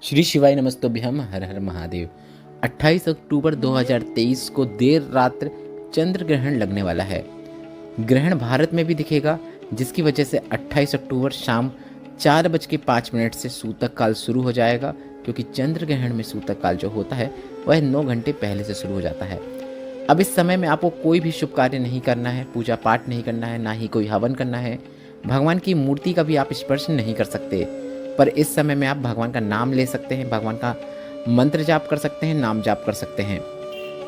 श्री शिवाय नमस्तुभ्यम हर हर महादेव। 28 अक्टूबर 2023 को देर रात्र चंद्र ग्रहण लगने वाला है। ग्रहण भारत में भी दिखेगा, जिसकी वजह से 28 अक्टूबर शाम 4:05 से सूतक काल शुरू हो जाएगा, क्योंकि चंद्र ग्रहण में सूतक काल जो होता है वह 9 घंटे पहले से शुरू हो जाता है। अब इस समय में आपको कोई भी शुभ कार्य नहीं करना है, पूजा पाठ नहीं करना है, ना ही कोई हवन करना है। भगवान की मूर्ति का भी आप स्पर्श नहीं कर सकते, पर इस समय में आप भगवान का नाम ले सकते हैं, भगवान का मंत्र जाप कर सकते हैं, नाम जाप कर सकते हैं।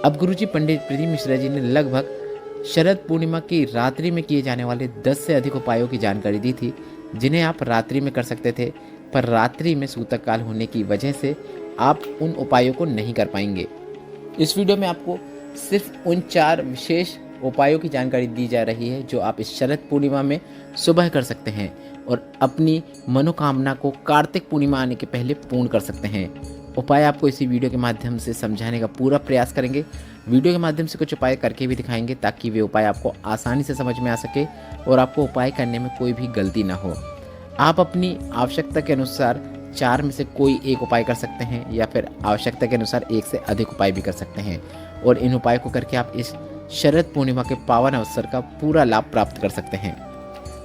अब गुरुजी पंडित प्रीति मिश्रा जी ने लगभग शरद पूर्णिमा की रात्रि में किए जाने वाले 10 से अधिक उपायों की जानकारी दी थी, जिन्हें आप रात्रि में कर सकते थे, पर रात्रि में सूतक काल होने की वजह से आप उन उपायों को नहीं कर पाएंगे। इस वीडियो में आपको सिर्फ उन 4 विशेष उपायों की जानकारी दी जा रही है जो आप इस शरद पूर्णिमा में सुबह कर सकते हैं और अपनी मनोकामना को कार्तिक पूर्णिमा आने के पहले पूर्ण कर सकते हैं। उपाय आपको इसी वीडियो के माध्यम से समझाने का पूरा प्रयास करेंगे। वीडियो के माध्यम से कुछ उपाय करके भी दिखाएंगे, ताकि वे उपाय आपको आसानी से समझ में आ सके और आपको उपाय करने में कोई भी गलती ना हो। आप अपनी आवश्यकता के अनुसार 4 में से कोई एक उपाय कर सकते हैं, या फिर आवश्यकता के अनुसार 1 से अधिक उपाय भी कर सकते हैं, और इन उपायों को करके आप इस शरद पूर्णिमा के पावन अवसर का पूरा लाभ प्राप्त कर सकते हैं।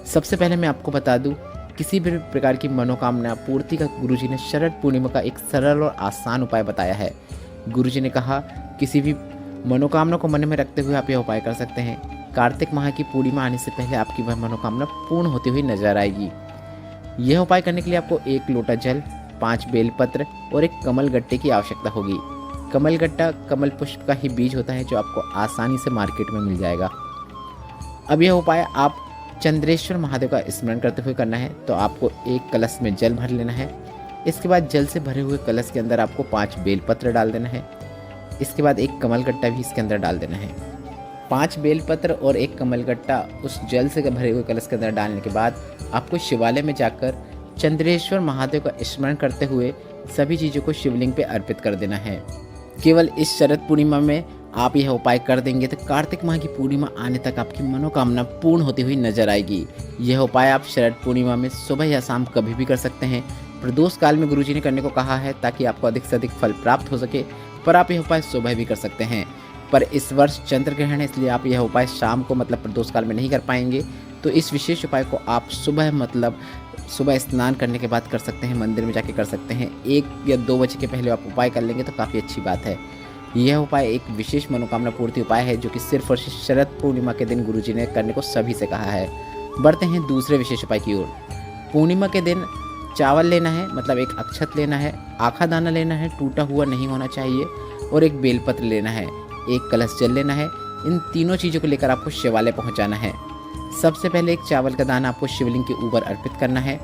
सबसे पहले मैं आपको बता दूं, किसी भी प्रकार की मनोकामना पूर्ति का गुरुजी ने शरद पूर्णिमा का एक सरल और आसान उपाय बताया है। गुरुजी ने कहा, किसी भी मनोकामना को मन में रखते हुए आप यह उपाय कर सकते हैं। कार्तिक माह की पूर्णिमा आने से पहले आपकी वह मनोकामना पूर्ण होती हुई नजर आएगी। यह उपाय करने के लिए आपको 1 लोटा जल, 5 बेलपत्र और 1 कमल गट्टे की आवश्यकता होगी। कमल गट्टा कमल पुष्प का ही बीज होता है, जो आपको आसानी से मार्केट में मिल जाएगा। अब यह उपाय आप चंद्रेश्वर महादेव का स्मरण करते हुए करना है। तो आपको 1 कलश में जल भर लेना है। इसके बाद जल से भरे हुए कलश के अंदर आपको 5 बेलपत्र डाल देना है। इसके बाद 1 कमल गट्टा भी इसके अंदर डाल देना है। 5 बेलपत्र और 1 कमल गट्टा उस जल से भरे हुए कलश के अंदर डालने के बाद आपको शिवालय में जाकर चंद्रेश्वर महादेव का स्मरण करते हुए सभी चीज़ों को शिवलिंग पे अर्पित कर देना है। केवल इस शरद पूर्णिमा में आप यह उपाय कर देंगे तो कार्तिक माह की पूर्णिमा आने तक आपकी मनोकामना पूर्ण होती हुई नजर आएगी। यह उपाय आप शरद पूर्णिमा में सुबह या शाम कभी भी कर सकते हैं। प्रदोष काल में गुरुजी ने करने को कहा है, ताकि आपको अधिक से अधिक फल प्राप्त हो सके, पर आप यह उपाय सुबह भी कर सकते हैं। पर इस वर्ष चंद्र ग्रहण है, इसलिए आप यह उपाय शाम को मतलब प्रदोष काल में नहीं कर पाएंगे। तो इस विशेष उपाय को आप सुबह स्नान करने के बाद कर सकते हैं, मंदिर में जाके कर सकते हैं। 1 या 2 बजे के पहले आप उपाय कर लेंगे तो काफ़ी अच्छी बात है। यह उपाय एक विशेष मनोकामना पूर्ति उपाय है, जो कि सिर्फ और सिर्फ शरद पूर्णिमा के दिन गुरुजी ने करने को सभी से कहा है। बढ़ते हैं दूसरे विशेष उपाय की ओर। पूर्णिमा के दिन चावल लेना है, मतलब 1 अक्षत लेना है, आखा दाना लेना है, टूटा हुआ नहीं होना चाहिए, और 1 बेलपत्र लेना है, 1 कलश जल लेना है। इन तीनों चीज़ों को लेकर आपको शिवालय पहुँचाना है। सबसे पहले 1 चावल का दाना आपको शिवलिंग के ऊपर अर्पित करना है।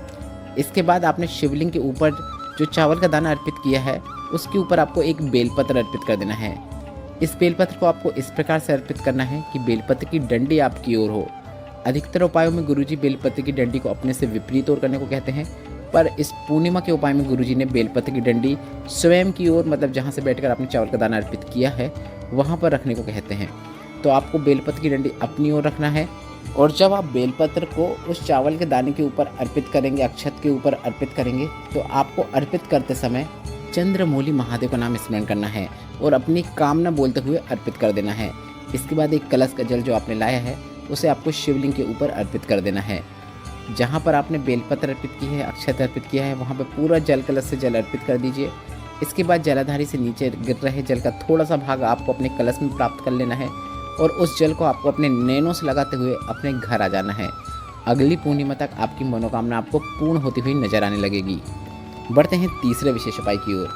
इसके बाद आपने शिवलिंग के ऊपर जो चावल का दाना अर्पित किया है, उसके ऊपर आपको 1 बेलपत्र अर्पित कर देना है। इस बेलपत्र को आपको इस प्रकार से अर्पित करना है कि बेलपत्र की डंडी आपकी ओर हो। अधिकतर उपायों में गुरुजी बेलपत्र की डंडी को अपने से विपरीत ओर करने को कहते हैं, पर इस पूर्णिमा के उपाय में गुरुजी ने बेलपत्र की डंडी स्वयं की ओर, मतलब जहाँ से बैठकर आपने चावल का दाना अर्पित किया है वहाँ पर रखने को कहते हैं। तो आपको बेलपत्र की डंडी अपनी ओर रखना है, और जब आप बेलपत्र को उस चावल के दाने के ऊपर अर्पित करेंगे, अक्षत के ऊपर अर्पित करेंगे, तो आपको अर्पित करते समय चंद्रमौली महादेव का नाम स्मरण करना है और अपनी कामना बोलते हुए अर्पित कर देना है। इसके बाद 1 कलश का जल जो आपने लाया है, उसे आपको शिवलिंग के ऊपर अर्पित कर देना है। जहाँ पर आपने बेलपत्र अर्पित की है, अक्षत अर्पित किया है, वहाँ पर पूरा जल कलश से जल अर्पित कर दीजिए। इसके बाद जलाधारी से नीचे गिर रहे जल का थोड़ा सा भाग आपको अपने कलश में प्राप्त कर लेना है, और उस जल को आपको अपने नैनों से लगाते हुए अपने घर आ जाना है। अगली पूर्णिमा तक आपकी मनोकामना आपको पूर्ण होती हुई नजर आने लगेगी। बढ़ते हैं तीसरे विशेष उपाय की ओर।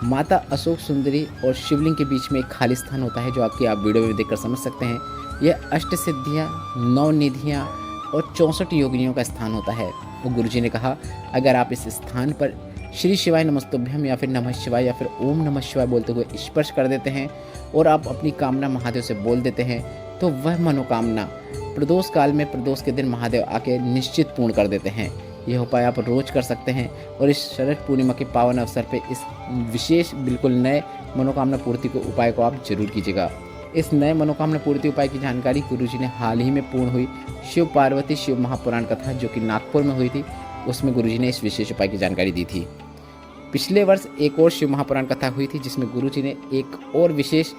माता अशोक सुंदरी और शिवलिंग के बीच में एक खाली स्थान होता है, जो आपकी आप वीडियो में देखकर समझ सकते हैं। यह 8 सिद्धियाँ, 9 निधियाँ और 64 योगिनियों का स्थान होता है। वो गुरुजी ने कहा, अगर आप इस स्थान पर श्री शिवाय नमस्तुभ्यम या फिर नमः शिवाय या फिर ओम नमः शिवाय बोलते हुए स्पर्श कर देते हैं और आप अपनी कामना महादेव से बोल देते हैं, तो वह मनोकामना प्रदोष काल में प्रदोष के दिन महादेव आके निश्चित पूर्ण कर देते हैं। यह उपाय आप रोज कर सकते हैं, और इस शरद पूर्णिमा के पावन अवसर पे इस विशेष बिल्कुल नए मनोकामना पूर्ति को उपाय को आप जरूर कीजिएगा। इस नए मनोकामना पूर्ति उपाय की जानकारी गुरुजी ने हाल ही में पूर्ण हुई शिव पार्वती शिव महापुराण कथा, जो कि नागपुर में हुई थी, उसमें गुरुजी ने इस विशेष उपाय की जानकारी दी थी। पिछले वर्ष एक और शिव महापुराण कथा हुई थी जिसमें गुरुजी ने एक और विशेष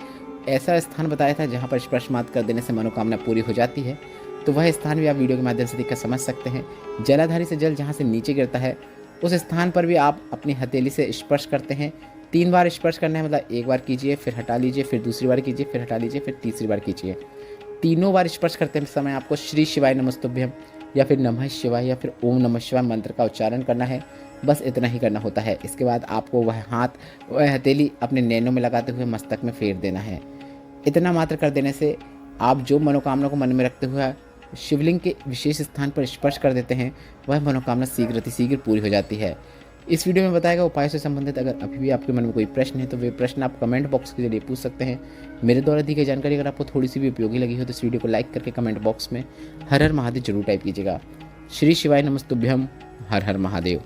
ऐसा स्थान बताया था जहाँ पर स्पर्श मात्र कर देने से मनोकामना पूरी हो जाती है। तो वह स्थान भी आप वीडियो के माध्यम से देखकर समझ सकते हैं। जलाधारी से जल जहाँ से नीचे गिरता है उस स्थान पर भी आप अपनी हथेली से स्पर्श करते हैं। 3 बार स्पर्श करना है, मतलब एक बार कीजिए, फिर हटा लीजिए, फिर दूसरी बार कीजिए, फिर हटा लीजिए, फिर तीसरी बार कीजिए। तीनों बार स्पर्श करते समय आपको श्री शिवाय नमस्तुभ्यम या फिर नमः शिवाय या फिर ओम नमः शिवाय मंत्र का उच्चारण करना है। बस इतना ही करना होता है। इसके बाद आपको वह हथेली अपने नैनों में लगाते हुए मस्तक में फेर देना है। इतना मात्र कर देने से आप जो मनोकामना को मन में रखते हुए शिवलिंग के विशेष स्थान पर स्पर्श कर देते हैं वह मनोकामना शीघ्र पूरी हो जाती है। इस वीडियो में बताया गया उपाय से संबंधित अगर अभी भी आपके मन में कोई प्रश्न है तो वे प्रश्न आप कमेंट बॉक्स के जरिए पूछ सकते हैं। मेरे द्वारा दी गई जानकारी अगर आपको थोड़ी सी भी उपयोगी लगी हो तो इस वीडियो को लाइक करके कमेंट बॉक्स में हर हर महादेव जरूर टाइप कीजिएगा। श्री शिवाय नमस्तुभ्यम। हर हर महादेव।